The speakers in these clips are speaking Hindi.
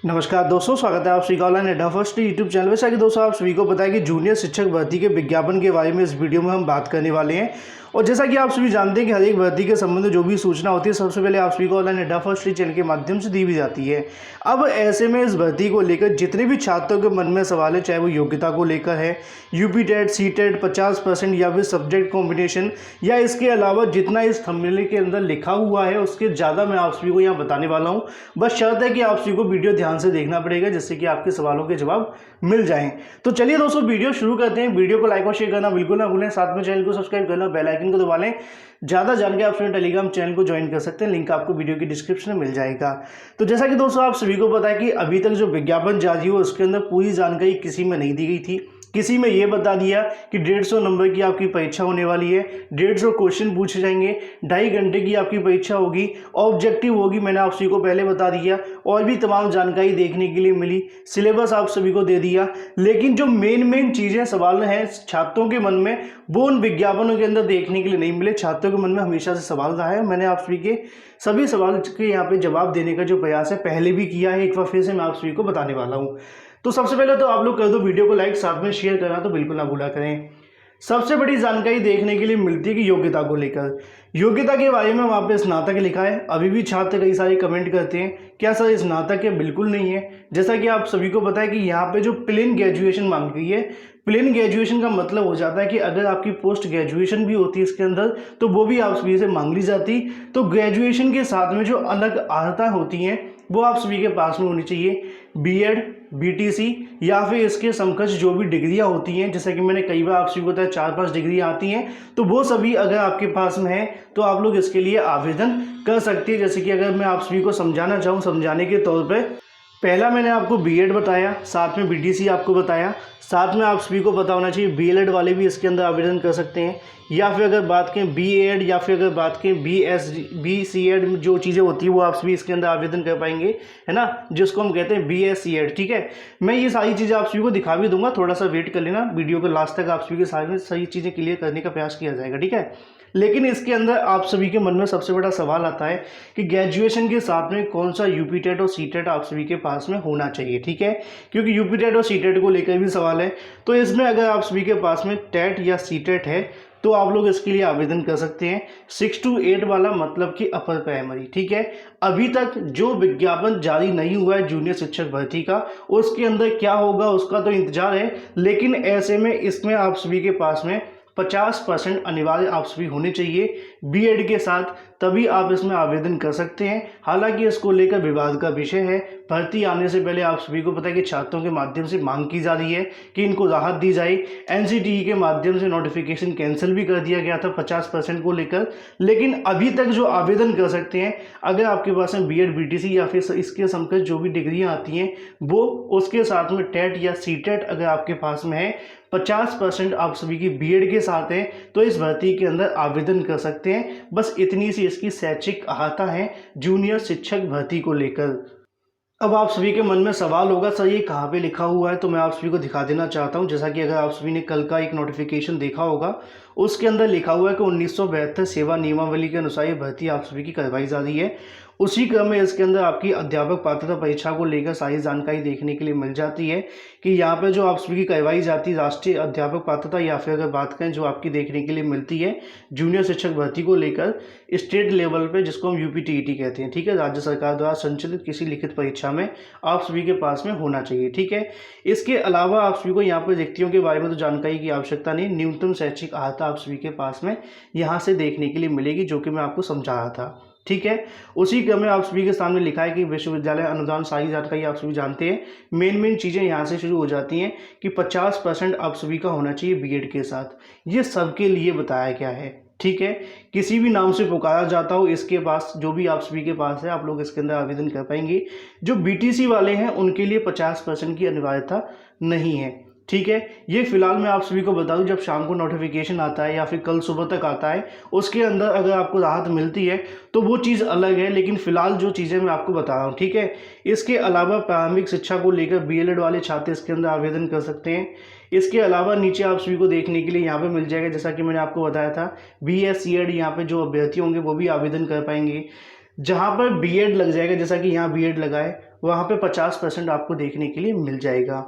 नमस्कार दोस्तों, स्वागत है आप सभी का ऑनलाइन एडा फर्स्ट यूट्यूब चैनल में। कि दोस्तों आप सभी को पता है कि जूनियर शिक्षक भर्ती के विज्ञापन के बारे में इस वीडियो में हम बात करने वाले हैं। और जैसा कि आप सभी जानते हैं कि हर एक भर्ती के संबंध में जो भी सूचना होती है सबसे पहले आप सभी को ऑनलाइन एडा फर्स्ट चैनल के माध्यम से दी भी जाती है। अब ऐसे में इस भर्ती को लेकर जितने भी छात्रों के मन में सवाल है, चाहे वो योग्यता को लेकर है, यूपी टेट, सी टेट, 50% या फिर सब्जेक्ट कॉम्बिनेशन, या इसके अलावा जितना इस थंबनेल के अंदर लिखा हुआ है उसके ज़्यादा मैं आप सभी को यहाँ बताने वाला हूँ। बस शर्त है कि आप सभी को वीडियो ध्यान से देखना पड़ेगा जिससे कि आपके सवालों के जवाब मिल जाएं। तो चलिए दोस्तों वीडियो शुरू करते हैं। वीडियो को लाइक और शेयर करना बिल्कुल ना भूलें, साथ में चैनल को सब्सक्राइब करना, बेल आइकन को दबा लें। ज़्यादा जान के आप अपने टेलीग्राम चैनल को ज्वाइन कर सकते हैं, लिंक आपको वीडियो की डिस्क्रिप्शन में मिल जाएगा। तो जैसा कि दोस्तों आप सभी को पता है कि अभी तक जो विज्ञापन जारी हुआ उसके अंदर पूरी जानकारी किसी में नहीं दी गई थी। किसी में ये बता दिया कि 150 नंबर की आपकी परीक्षा होने वाली है, 150 क्वेश्चन पूछे जाएंगे, 2.5 घंटे की आपकी परीक्षा होगी, ऑब्जेक्टिव होगी, मैंने आप सभी को पहले बता दिया, और भी तमाम जानकारी देखने के लिए मिली, सिलेबस आप सभी को दे दिया। लेकिन जो मेन चीज़ें सवाल हैं छात्रों के मन में, वो उन विज्ञापनों के अंदर देखने के लिए नहीं मिले। छात्रों के मन में हमेशा से सवाल रहा है। मैंने आप सभी के सभी सवाल के यहाँ पे जवाब देने का जो प्रयास है पहले भी किया है, एक बार फिर से मैं आप सभी को बताने वाला हूँ। तो सबसे पहले तो आप लोग कर दो वीडियो को लाइक, साथ में शेयर करना तो बिल्कुल ना भूला करें। सबसे बड़ी जानकारी देखने के लिए मिलती है कि योग्यता को लेकर, योग्यता के बारे में वहाँ पे स्नातक लिखा है। अभी भी छात्र कई सारे कमेंट करते हैं क्या सर स्नातक है, बिल्कुल नहीं है। जैसा कि आप सभी को पता है कि यहाँ पे जो प्लेन ग्रेजुएशन मांग गई है, प्लेन ग्रेजुएशन का मतलब हो जाता है कि अगर आपकी पोस्ट ग्रेजुएशन भी होती है इसके अंदर तो वो भी आप सभी से मांग ली जाती। तो ग्रेजुएशन के साथ में जो अलग अर्हता होती हैं वो आप सभी के पास में होनी चाहिए। बीएड, बीटीसी या फिर इसके समकक्ष जो भी डिग्रियां होती हैं, जैसा कि मैंने कई बार आप सभी को बताया 4-5 डिग्रियां आती हैं, तो वो सभी अगर आपके पास में है तो आप लोग इसके लिए आवेदन कर सकते हैं। जैसे कि अगर मैं आप सभी को समझाना चाहूँ, समझाने के तौर पे पहला मैंने आपको बीएड बताया, साथ में बीटीसी आपको बताया, साथ में आप सभी को पता होना चाहिए बीएलएड वाले भी इसके अंदर आवेदन कर सकते हैं, या फिर अगर बात करें बीएड या फिर अगर बात करें बीसीएड जो चीज़ें होती है वो आप सभी इसके अंदर आवेदन कर पाएंगे, है ना, जिसको हम कहते हैं बीएससीएड। ठीक है, मैं ये सारी चीज़ें आप सभी को दिखा भी दूंगा, थोड़ा सा वेट कर लेना, वीडियो को लास्ट तक आप सभी के सारी सही चीज़ें क्लियर करने का प्रयास किया जाएगा। ठीक है, लेकिन इसके अंदर आप सभी के मन में सबसे बड़ा सवाल आता है कि ग्रेजुएशन के साथ में कौन सा यूपी टेट और सी टेट आप सभी के पास में होना चाहिए। ठीक है, क्योंकि यूपी टेट और सी टेट को लेकर भी सवाल है। तो इसमें अगर आप सभी के पास में टेट या सी टेट है तो आप लोग इसके लिए आवेदन कर सकते हैं। 6 to 8 वाला मतलब कि अपर प्राइमरी। ठीक है, अभी तक जो विज्ञापन जारी नहीं हुआ है जूनियर शिक्षक भर्ती का, उसके अंदर क्या होगा उसका तो इंतजार है। लेकिन ऐसे में इसमें आप सभी के पास में 50% अनिवार्य आप सभी होने चाहिए बीएड के साथ, तभी आप इसमें आवेदन कर सकते हैं। हालांकि इसको लेकर विवाद का विषय है। भर्ती आने से पहले आप सभी को पता है कि छात्रों के माध्यम से मांग की जा रही है कि इनको राहत दी जाए। एनसीटीई के माध्यम से नोटिफिकेशन कैंसिल भी कर दिया गया था 50% को लेकर। लेकिन अभी तक जो आवेदन कर सकते हैं, अगर आपके पास में बीएड, बीटीसी या फिर इसके समकक्ष जो भी डिग्रियां आती हैं वो, उसके साथ में टेट या सी टेट अगर आपके पास में है, 50% आप सभी की बीएड के साथ है, तो इस भर्ती के अंदर आवेदन कर सकते हैं। बस इतनी सी इसकी शैक्षिक अर्हता है जूनियर शिक्षक भर्ती को लेकर। अब आप सभी के मन में सवाल होगा सर ये कहाँ पे लिखा हुआ है, तो मैं आप सभी को दिखा देना चाहता हूँ। जैसा कि अगर आप सभी ने कल का एक नोटिफिकेशन देखा होगा, उसके अंदर लिखा हुआ है कि 1972 सेवा नियमावली के अनुसार ये भर्ती आप सभी की करवाई जा रही है। उसी क्रम में इसके अंदर आपकी अध्यापक पात्रता परीक्षा को लेकर सारी जानकारी देखने के लिए मिल जाती है कि यहाँ पे जो आप सभी की करवाई जाती है राष्ट्रीय अध्यापक पात्रता, या फिर अगर बात करें जो आपकी देखने के लिए मिलती है जूनियर शिक्षक भर्ती को लेकर स्टेट लेवल पे, जिसको हम यूपीटीईटी कहते हैं। ठीक है, राज्य सरकार द्वारा संचालित किसी लिखित परीक्षा में आप सभी के पास में होना चाहिए। ठीक है, इसके अलावा आप सभी को यहाँ पर रिक्तियों के बारे में तो जानकारी की आवश्यकता नहीं, न्यूनतम शैक्षिक अर्हता आप सभी के पास में यहाँ से देखने के लिए मिलेगी, जो कि मैं आपको समझा रहा था। ठीक है, उसी क्रम में आप सभी के सामने लिखा है कि विश्वविद्यालय अनुदान, सारी जानकारी आप सभी जानते हैं। मेन चीज़ें यहाँ से शुरू हो जाती हैं कि 50% आप सभी का होना चाहिए बीएड के साथ। ये सबके लिए बताया गया है। ठीक है, किसी भी नाम से पुकारा जाता हो इसके पास, जो भी आप सभी के पास है, आप लोग इसके अंदर आवेदन कर पाएंगे। जो बीटीसी वाले हैं उनके लिए 50% की अनिवार्यता नहीं है। ठीक है, ये फिलहाल मैं आप सभी को बता दूं, जब शाम को नोटिफिकेशन आता है या फिर कल सुबह तक आता है, उसके अंदर अगर आपको राहत मिलती है तो वो चीज़ अलग है। लेकिन फिलहाल जो चीज़ें मैं आपको बता रहा हूँ, ठीक है, इसके अलावा प्रारंभिक शिक्षा को लेकर बीएलएड वाले छात्र इसके अंदर आवेदन कर सकते हैं। इसके अलावा नीचे आप सभी को देखने के लिए यहाँ पे मिल जाएगा, जैसा कि मैंने आपको बताया था, बीएससीएड, यहाँ पे जो अभ्यर्थी होंगे वो भी आवेदन कर पाएंगे। जहाँ पर बीएड लग जाएगा, जैसा कि यहाँ बीएड लगा है, वहाँ पे 50% आपको देखने के लिए मिल जाएगा।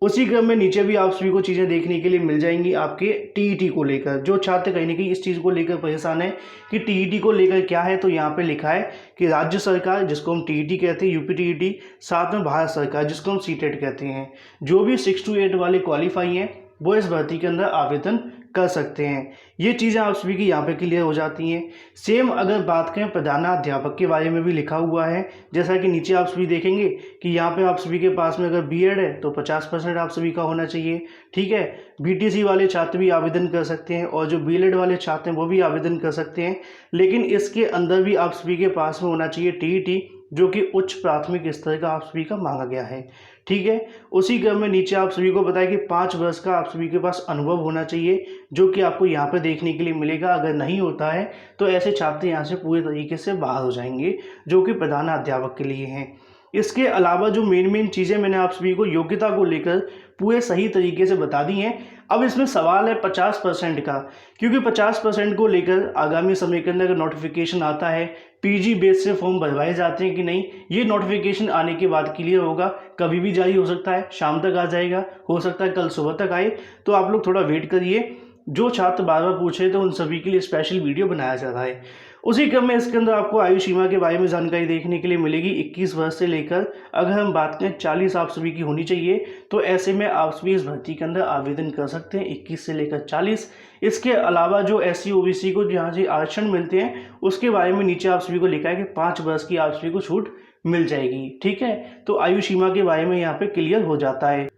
उसी क्रम में नीचे भी आप सभी को चीज़ें देखने के लिए मिल जाएंगी आपके टीईटी को लेकर। जो छात्र कहीं ना कहीं इस चीज़ को लेकर परेशान है कि टीईटी को लेकर क्या है, तो यहाँ पे लिखा है कि राज्य सरकार जिसको हम टीईटी कहते हैं, यूपी टीईटी, साथ में भारत सरकार जिसको हम सीटेट कहते हैं, जो भी 6 to 8 वाले क्वालिफाई हैं वो इस भर्ती के अंदर आवेदन कर सकते हैं। ये चीज़ें आप सभी की यहाँ पे क्लियर हो जाती हैं। सेम अगर बात करें प्रधानाध्यापक के बारे में भी लिखा हुआ है, जैसा कि नीचे आप सभी देखेंगे कि यहाँ पे आप सभी के पास में अगर बीएड है तो 50% आप सभी का होना चाहिए। ठीक है, बीटीसी वाले छात्र भी आवेदन कर सकते हैं और जो बीएलएड वाले छात्र हैं वो भी आवेदन कर सकते हैं, लेकिन इसके अंदर भी आप सभी के पास में होना चाहिए टीईटी, जो कि उच्च प्राथमिक स्तर का आप सभी का मांगा गया है। ठीक है, उसी क्रम में नीचे आप सभी को बताया कि 5 वर्ष का आप सभी के पास अनुभव होना चाहिए, जो कि आपको यहाँ पे देखने के लिए मिलेगा। अगर नहीं होता है तो ऐसे छात्र यहाँ से पूरे तरीके से बाहर हो जाएंगे, जो कि प्रधानाध्यापक के लिए हैं। इसके अलावा जो मेन चीज़ें मैंने आप सभी को योग्यता को लेकर पूरे सही तरीके से बता दी हैं। अब इसमें सवाल है 50% का, क्योंकि 50% को लेकर आगामी समय के अंदर अगर नोटिफिकेशन आता है, पीजी बेस से फॉर्म भरवाए जाते हैं कि नहीं, ये नोटिफिकेशन आने के बाद क्लियर होगा। कभी भी जारी हो सकता है, शाम तक आ जाएगा, हो सकता है कल सुबह तक आए, तो आप लोग थोड़ा वेट करिए। जो छात्र बार बार पूछे तो उन सभी के लिए स्पेशल वीडियो बनाया जा रहा है। उसी क्रम में इसके अंदर आपको आयु सीमा के बारे में जानकारी देखने के लिए मिलेगी। 21 वर्ष से लेकर अगर हम बात करें 40 आप सभी की होनी चाहिए, तो ऐसे में आप सभी इस भर्ती के अंदर आवेदन कर सकते हैं 21 से लेकर 40। इसके अलावा जो SC OBC को जहाँ से आरक्षण मिलते हैं उसके बारे में नीचे आप सभी को लिखा है कि 5 वर्ष की आप सभी को छूट मिल जाएगी। ठीक है, तो आयु सीमा के बारे में यहाँ पे क्लियर हो जाता है।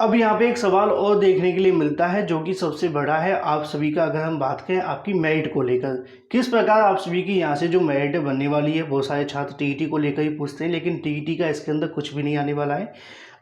अब यहाँ पे एक सवाल और देखने के लिए मिलता है जो कि सबसे बड़ा है आप सभी का, अगर हम बात करें आपकी मेरिट को लेकर, किस प्रकार आप सभी की यहाँ से जो मेरिट बनने वाली है। बहुत सारे छात्र टीईटी को लेकर ही पूछते हैं, लेकिन टीईटी का इसके अंदर कुछ भी नहीं आने वाला है।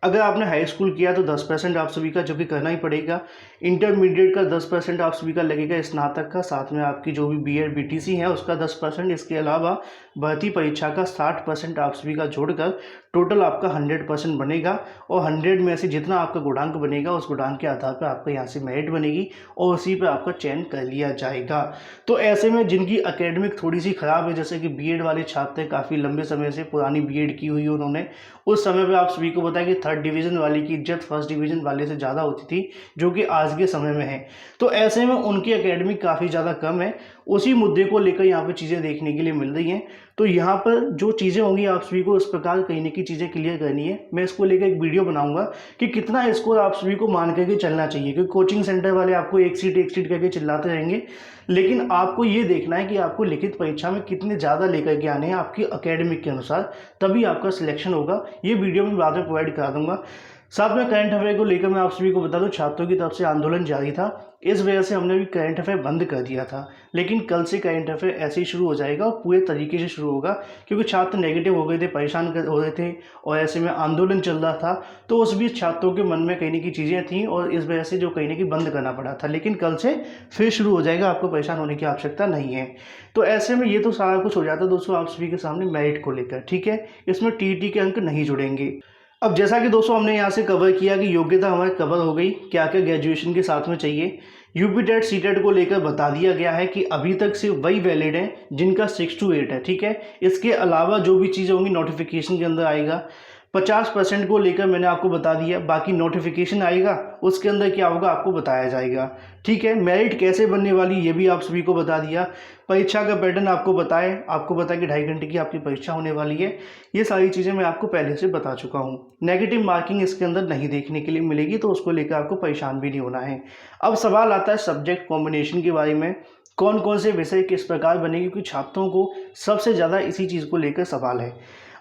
अगर आपने हाई स्कूल किया तो 10% आप सभी का जो कि करना ही पड़ेगा। इंटरमीडिएट का 10% आप सभी का लगेगा, स्नातक का, साथ में आपकी जो भी बीएड बीटीसी है उसका 10%। इसके अलावा भर्ती परीक्षा का 60% आप सभी का जोड़कर टोटल आपका 100% बनेगा, और 100 में से जितना आपका गुणांक बनेगा उस गुणांक के आधार पर आपका यहाँ से मेरिट बनेगी और उसी पर आपका चयन कर लिया जाएगा। तो ऐसे में जिनकी एकेडमिक थोड़ी सी ख़राब है, जैसे कि बीएड वाले छात्र काफ़ी लंबे समय से पुरानी बीएड की हुई उन्होंने, उस समय पे आप सभी को बताया कि 3rd डिवीज़न वाले की इज्जत 1st डिवीज़न वाले से ज़्यादा होती थी, जो कि आज के समय में है। तो ऐसे में उनकी एकेडमिक काफ़ी ज़्यादा कम है। उसी मुद्दे को लेकर यहाँ पे चीज़ें देखने के लिए मिल रही हैं। तो यहाँ पर जो चीज़ें होंगी आप सभी को इस प्रकार कहीं ना कहीं चीज़ें क्लियर करनी है। मैं इसको लेकर एक वीडियो बनाऊंगा कि कितना स्कोर आप सभी को मान करके चलना चाहिए, क्योंकि कोचिंग सेंटर वाले आपको एक सीट करके चिल्लाते रहेंगे, लेकिन आपको ये देखना है कि आपको लिखित परीक्षा में कितने ज़्यादा लेकर के आने हैं आपकी एकेडमिक के अनुसार, तभी आपका सिलेक्शन होगा। ये वीडियो मैं बाद में प्रोवाइड करा दूंगा। साथ में करंट अफेयर को लेकर मैं आप सभी को बता दूं, छात्रों की तरफ से आंदोलन जारी था, इस वजह से हमने भी करंट अफेयर बंद कर दिया था। लेकिन कल से करंट अफेयर ऐसे ही शुरू हो जाएगा और पूरे तरीके से शुरू होगा, क्योंकि छात्र नेगेटिव हो गए थे, परेशान हो रहे थे और ऐसे में आंदोलन चल रहा था। तो उस बीच छात्रों के मन में कहीं ना कहीं चीज़ें थी और इस वजह से जो कहीं ना कहीं बंद करना पड़ा था, लेकिन कल से फिर शुरू हो जाएगा, आपको परेशान होने की आवश्यकता नहीं है। तो ऐसे में ये तो सारा कुछ हो जाता है दोस्तों आप सभी के सामने मेरिट को लेकर। ठीक है, इसमें टीईटी के अंक नहीं जुड़ेंगे। अब जैसा कि दोस्तों हमने यहाँ से कवर किया कि योग्यता हमारी कवर हो गई, क्या क्या ग्रेजुएशन के साथ में चाहिए। यूपी टेट सीटेट को लेकर बता दिया गया है कि अभी तक सिर्फ वही वैलिड है जिनका 6 to 8 है। ठीक है, इसके अलावा जो भी चीज़ें होंगी नोटिफिकेशन के अंदर आएगा। 50% को लेकर मैंने आपको बता दिया, बाकी नोटिफिकेशन आएगा उसके अंदर क्या होगा आपको बताया जाएगा। ठीक है, मेरिट कैसे बनने वाली ये भी आप सभी को बता दिया। परीक्षा का पैटर्न आपको बताया कि 2.5 घंटे की आपकी परीक्षा होने वाली है। ये सारी चीज़ें मैं आपको पहले से बता चुका हूँ। नेगेटिव मार्किंग इसके अंदर नहीं देखने के लिए मिलेगी, तो उसको लेकर आपको परेशान भी नहीं होना है। अब सवाल आता है सब्जेक्ट कॉम्बिनेशन के बारे में, कौन कौन से विषय किस प्रकार बनेंगे, क्योंकि छात्रों को सबसे ज़्यादा इसी चीज़ को लेकर सवाल है।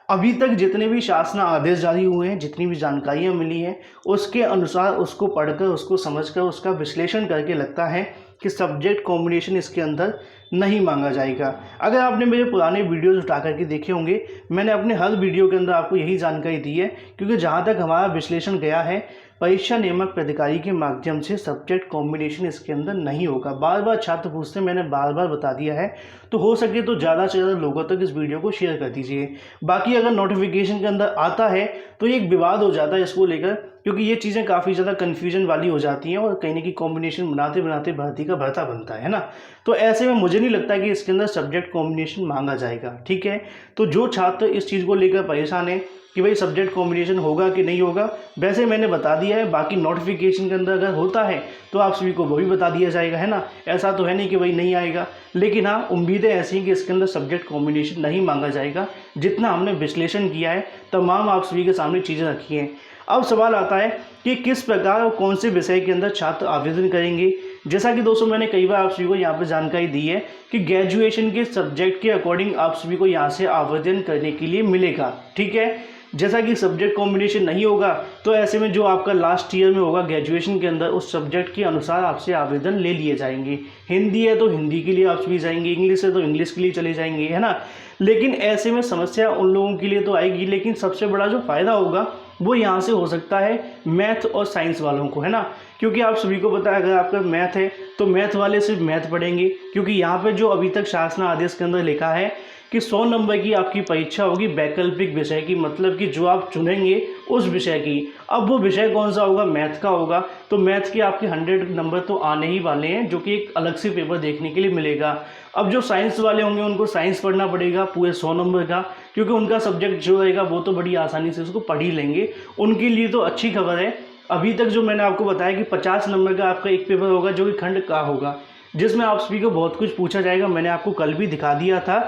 अभी तक जितने भी शासन आदेश जारी हुए हैं, जितनी भी जानकारियाँ मिली हैं, उसके अनुसार उसको पढ़कर, उसको समझकर, उसका विश्लेषण करके लगता है कि सब्जेक्ट कॉम्बिनेशन इसके अंदर नहीं मांगा जाएगा। अगर आपने मेरे पुराने वीडियोज़ उठा करके देखे होंगे, मैंने अपने हर वीडियो के अंदर आपको यही जानकारी दी है, क्योंकि जहाँ तक हमारा विश्लेषण गया है, परीक्षा नियामक प्राधिकारी के माध्यम से सब्जेक्ट कॉम्बिनेशन इसके अंदर नहीं होगा। बार बार छात्र पूछते हैं, मैंने बार बार बता दिया है। तो हो सके तो ज़्यादा से ज़्यादा लोगों तक इस वीडियो को शेयर कर दीजिए। बाकी अगर नोटिफिकेशन के अंदर आता है तो एक विवाद हो जाता है इसको लेकर, क्योंकि ये चीज़ें काफ़ी ज़्यादा कन्फ्यूजन वाली हो जाती हैं और कहीं ना कहीं कॉम्बिनेशन बनाते बनाते भर्ती का भर्ता बनता है ना। तो ऐसे में मुझे नहीं लगता कि इसके अंदर सब्जेक्ट कॉम्बिनेशन मांगा जाएगा। ठीक है, तो जो छात्र इस चीज़ को लेकर परेशान है कि भाई सब्जेक्ट कॉम्बिनेशन होगा कि नहीं होगा, वैसे मैंने बता दिया है। बाकी नोटिफिकेशन के अंदर अगर होता है तो आप सभी को वो भी बता दिया जाएगा, है ना। ऐसा तो है नहीं कि भाई नहीं आएगा, लेकिन हाँ उम्मीदें ऐसी हैं कि इसके अंदर सब्जेक्ट कॉम्बिनेशन नहीं मांगा जाएगा। जितना हमने विश्लेषण किया है तमाम आप सभी के सामने चीज़ें रखी हैं। अब सवाल आता है कि किस प्रकार और कौन से विषय के अंदर छात्र आवेदन करेंगे। जैसा कि दोस्तों मैंने कई बार आप सभी को यहाँ पर जानकारी दी है कि ग्रेजुएशन के सब्जेक्ट के अकॉर्डिंग आप सभी को यहाँ से आवेदन करने के लिए मिलेगा, ठीक है। जैसा कि सब्जेक्ट कॉम्बिनेशन नहीं होगा तो ऐसे में जो आपका लास्ट ईयर में होगा ग्रेजुएशन के अंदर, उस सब्जेक्ट के अनुसार आपसे आवेदन ले लिए जाएंगे। हिंदी है तो हिंदी के लिए आप सभी जाएंगे, इंग्लिश है तो इंग्लिश के लिए चले जाएंगे, है ना। लेकिन ऐसे में समस्या उन लोगों के लिए तो आएगी, लेकिन सबसे बड़ा जो फ़ायदा होगा वो यहाँ से हो सकता है मैथ और साइंस वालों को, है ना। क्योंकि आप सभी को पता है अगर आपका मैथ है तो मैथ वाले सिर्फ मैथ पढ़ेंगे, क्योंकि यहाँ पे जो अभी तक शासन आदेश के अंदर लिखा है कि 100 नंबर की आपकी परीक्षा होगी वैकल्पिक विषय की, मतलब कि जो आप चुनेंगे उस विषय की। अब वो विषय कौन सा होगा, मैथ का होगा, तो मैथ के आपके 100 नंबर तो आने ही वाले हैं, जो कि एक अलग से पेपर देखने के लिए मिलेगा। अब जो साइंस वाले होंगे उनको साइंस पढ़ना पड़ेगा पूरे 100 नंबर का, क्योंकि उनका सब्जेक्ट जो रहेगा वो तो बड़ी आसानी से उसको पढ़ ही लेंगे। उनके लिए तो अच्छी खबर है, अभी तक जो मैंने आपको बताया कि 50 नंबर का आपका एक पेपर होगा जो कि खंड का होगा, जिसमें आप सभी को बहुत कुछ पूछा जाएगा। मैंने आपको कल भी दिखा दिया था,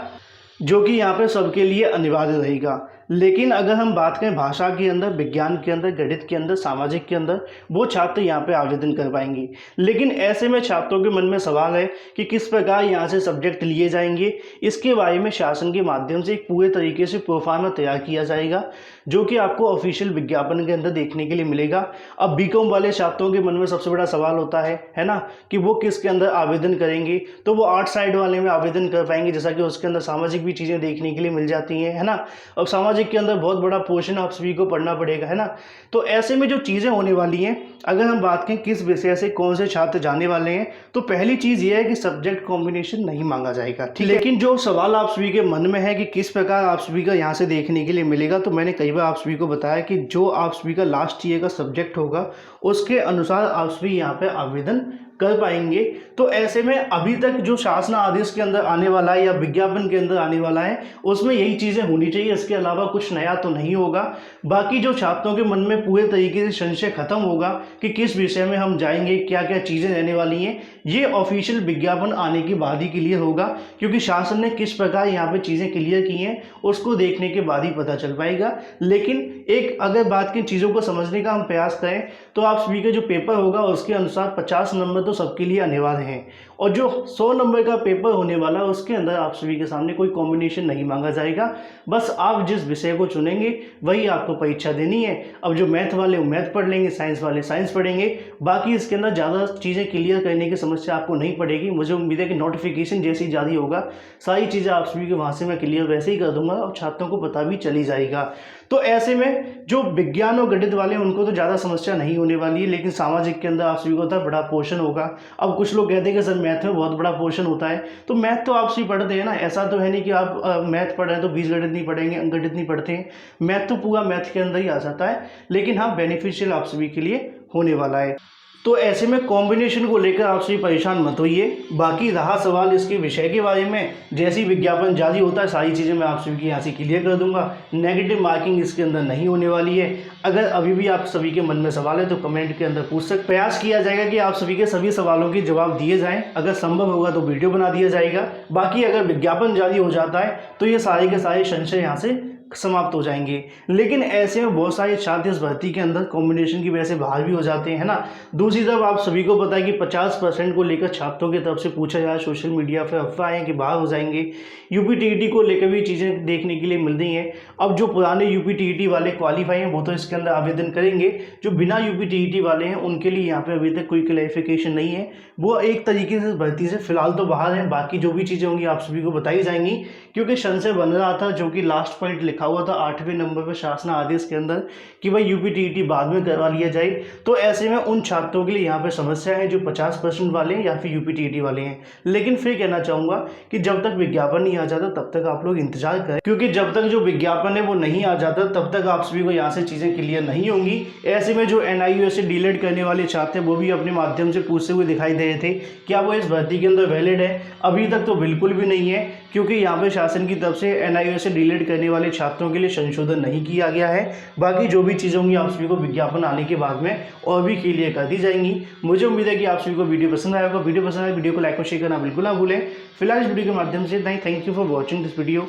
जो कि यहाँ पे सबके लिए अनिवार्य रहेगा। लेकिन अगर हम बात करें भाषा के अंदर, विज्ञान के अंदर, गणित के अंदर, सामाजिक के अंदर, वो छात्र यहाँ पे आवेदन कर पाएंगे। लेकिन ऐसे में छात्रों के मन में सवाल है कि किस प्रकार यहाँ से सब्जेक्ट लिए जाएंगे। इसके बारे में शासन के माध्यम से एक पूरे तरीके से प्रोफार्मा तैयार किया जाएगा, जो कि आपको ऑफिशियल विज्ञापन के अंदर देखने के लिए मिलेगा। अब बीकॉम वाले छात्रों के मन में सबसे बड़ा सवाल होता है ना, कि वो किसके अंदर आवेदन करेंगे। तो वो आर्ट साइड वाले में आवेदन कर पाएंगे, जैसा कि उसके अंदर सामाजिक भी चीज़ें देखने के लिए मिल जाती हैं, है ना। अब सामाजिक के अंदर बहुत बड़ा पोर्शन आप सभी को पढ़ना पड़ेगा, है ना। तो ऐसे में जो चीज़ें होने वाली हैं, अगर हम बात करें किस विषय से कौन से छात्र जाने वाले हैं, तो पहली चीज़ ये है कि सब्जेक्ट कॉम्बिनेशन नहीं मांगा जाएगा, ठीक है। लेकिन जो सवाल आप सभी के मन में है कि किस प्रकार आप सभी का यहाँ से देखने के लिए मिलेगा, तो मैंने कई बार आप सभी को बताया कि जो आप सभी का लास्ट ईयर का सब्जेक्ट होगा उसके अनुसार आप सभी यहाँ पे आवेदन कर पाएंगे। तो ऐसे में अभी तक जो शासन आदेश के अंदर आने वाला है या विज्ञापन के अंदर आने वाला है, उसमें यही चीज़ें होनी चाहिए, इसके अलावा कुछ नया तो नहीं होगा। बाकी जो छात्रों के मन में पूरे तरीके से संशय खत्म होगा कि किस विषय में हम जाएंगे, क्या क्या चीज़ें रहने वाली हैं, ये ऑफिशियल विज्ञापन आने के बाद ही क्लियर होगा। क्योंकि शासन ने किस प्रकार यहाँ पर चीज़ें क्लियर की हैं उसको देखने के बाद ही पता चल पाएगा। लेकिन एक अगर बात की चीज़ों को समझने का हम प्रयास करें तो आप सभी का जो पेपर होगा उसके अनुसार 50 नंबर तो सबके लिए अनिवार्य हैं, और जो 100 नंबर का पेपर होने वाला है उसके अंदर आप सभी के सामने कोई कॉम्बिनेशन नहीं मांगा जाएगा। बस आप जिस विषय को चुनेंगे वही आपको परीक्षा देनी है। अब जो मैथ वाले वो मैथ पढ़ लेंगे, साइंस वाले साइंस पढ़ेंगे। बाकी इसके अंदर ज़्यादा चीज़ें क्लियर करने की समस्या आपको नहीं पड़ेगी। मुझे उम्मीद है कि नोटिफिकेशन जैसे ही जारी होगा सारी चीज़ें आप सभी के वहाँ से मैं क्लियर वैसे ही कर दूंगा और छात्रों को पता भी चली जाएगा। तो ऐसे में जो विज्ञान और गणित वाले हैं उनको तो ज़्यादा समस्या नहीं होने वाली है, लेकिन सामाजिक के अंदर आप सभी को होता है बड़ा पोर्शन होगा। अब कुछ लोग कहते हैं कि सर मैथ में बहुत बड़ा पोर्शन होता है, तो मैथ तो आप सभी पढ़ते हैं ना, ऐसा तो है नहीं कि आप मैथ पढ़ रहे हैं तो बीजगणित नहीं पढ़ेंगे, अंकगणित नहीं पढ़ते हैं। मैथ तो पूरा मैथ के अंदर ही आ जाता है, लेकिन हाँ बेनिफिशियल आप सभी के लिए होने वाला है। तो ऐसे में कॉम्बिनेशन को लेकर आप सभी परेशान मत होइए। बाकी रहा सवाल इसके विषय के बारे में, जैसी विज्ञापन जारी होता है सारी चीज़ें मैं आप सभी की यहाँ से क्लियर कर दूंगा। नेगेटिव मार्किंग इसके अंदर नहीं होने वाली है। अगर अभी भी आप सभी के मन में सवाल है तो कमेंट के अंदर पूछ सकते। प्रयास किया जाएगा कि आप सभी के सभी सवालों के जवाब दिए जाएँ। अगर संभव होगा तो वीडियो बना दिया जाएगा। बाकी अगर विज्ञापन जारी हो जाता है तो ये सारे के सारे संशय यहाँ से समाप्त हो जाएंगे। लेकिन ऐसे में बहुत सारे छात्र इस भर्ती के अंदर कॉम्बिनेशन की वजह से बाहर भी हो जाते हैं, है ना। दूसरी तरफ आप सभी को पता है कि 50% को लेकर छात्रों की तरफ से पूछा जाए, सोशल मीडिया पर अफवाह है कि बाहर हो जाएंगे। यूपी टीईटी को लेकर भी चीज़ें देखने के लिए मिल रही हैं। अब जो पुराने यूपी टीईटी वाले क्वालिफाई हैं वो तो इसके अंदर आवेदन करेंगे, जो बिना यूपी टीईटी वाले हैं उनके लिए यहाँ पर अभी तक कोई क्लैरिफिकेशन नहीं है। वो एक तरीके से भर्ती से फिलहाल तो बाहर हैं। बाकी जो भी चीज़ें होंगी आप सभी को बताई जाएंगी, क्योंकि संशय बन रहा था, जो कि लास्ट पॉइंट लिखा हुआ था 8वें नंबर पर शासन आदेश के अंदर कि भाई यूपी टीईटी बाद में करवा लिया जाए। तो ऐसे में उन छात्रों के लिए यहाँ पे समस्या है जो 50% वाले हैं या फिर यूपी टीईटी वाले हैं। लेकिन फिर कहना चाहूँगा कि जब तक विज्ञापन नहीं आ जाता तब तक आप लोग इंतजार करें, क्योंकि जब तक जो विज्ञापन है वो नहीं आ जाता तब तक आप सभी को यहाँ से चीज़ें क्लियर नहीं होंगी। ऐसे में जो NIOS से डीलेट करने वाले छात्र हैं वो भी अपने माध्यम से पूछते हुए दिखाई दे रहे थे क्या वो इस भर्ती के अंदर वैलिड है। अभी तक तो बिल्कुल भी नहीं है। क्योंकि यहाँ पे शासन की तरफ से NIOS से डिलीट करने वाले छात्रों के लिए संशोधन नहीं किया गया है। बाकी जो भी चीज़ें होंगी आप सभी को विज्ञापन आने के बाद में और भी क्लियर कर दी जाएंगी। मुझे उम्मीद है कि आप सभी को वीडियो पसंद आएगा। वीडियो पसंद आए वीडियो को लाइक और शेयर करना बिल्कुल ना भूलें। फिलहाल इस वीडियो के माध्यम से thank you for watching this video.